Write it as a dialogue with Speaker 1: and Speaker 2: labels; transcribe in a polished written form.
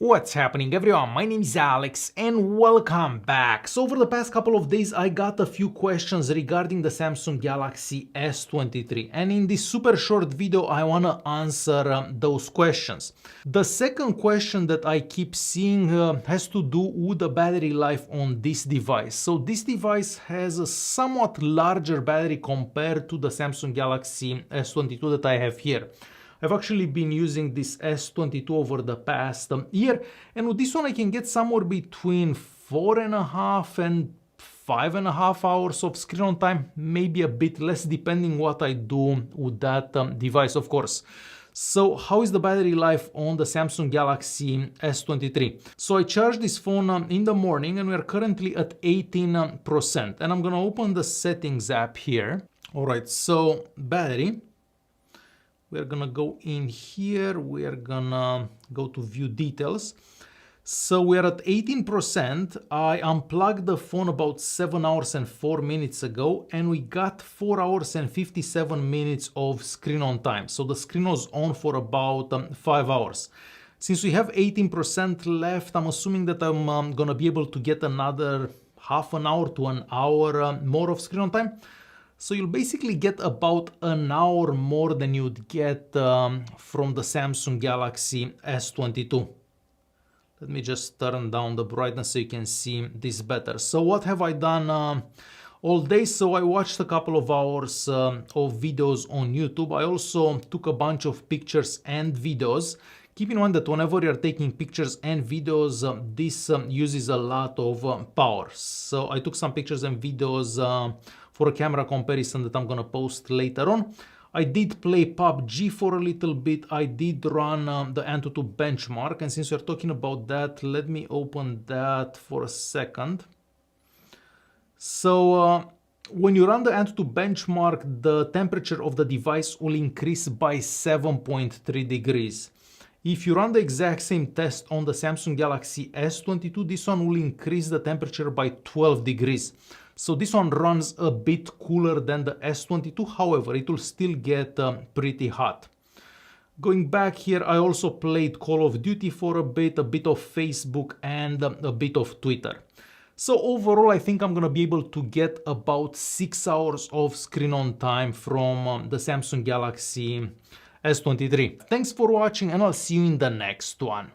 Speaker 1: What's happening everyone, my name is Alex and welcome back. So over the past couple of days I got a few questions regarding the Samsung Galaxy S23 and in this super short video I want to answer those questions. The second question that I keep seeing has to do with the battery life on this device. So this device has a somewhat larger battery compared to the Samsung Galaxy S22 that I have here. I've actually been using this S22 over the past year, and with this one I can get somewhere between 4.5 and 5.5 hours of screen on time, maybe a bit less depending what I do with that device, of course. So how is the battery life on the Samsung Galaxy S23? So I charged this phone in the morning and we are currently at 18%. And I'm gonna open the settings app here. All right, so battery. We're gonna go in here, we're gonna go to view details. So we're at 18%. I unplugged the phone about 7 hours and 4 minutes ago and we got 4 hours and 57 minutes of screen on time. So the screen was on for about 5 hours. Since we have 18% left, I'm assuming that I'm gonna be able to get another half an hour to an hour more of screen on time. So you'll basically get about an hour more than you'd get from the Samsung Galaxy S22. Let me just turn down the brightness so you can see this better. So what have I done all day? So I watched a couple of hours of videos on YouTube. I also took a bunch of pictures and videos. Keep in mind that whenever you're taking pictures and videos, this uses a lot of power. So I took some pictures and videos for a camera comparison that I'm gonna post later on. I did play PUBG for a little bit. I did run the Antutu benchmark, and since we're talking about that, let me open that for a second. So when you run the Antutu benchmark, the temperature of the device will increase by 7.3 degrees. If you run the exact same test on the Samsung Galaxy S22, this one will increase the temperature by 12 degrees. So this one runs a bit cooler than the S22, however, it will still get pretty hot. Going back here, I also played Call of Duty for a bit of Facebook and a bit of Twitter. So overall, I think I'm gonna be able to get about 6 hours of screen on time from the Samsung Galaxy S23. Thanks for watching and I'll see you in the next one.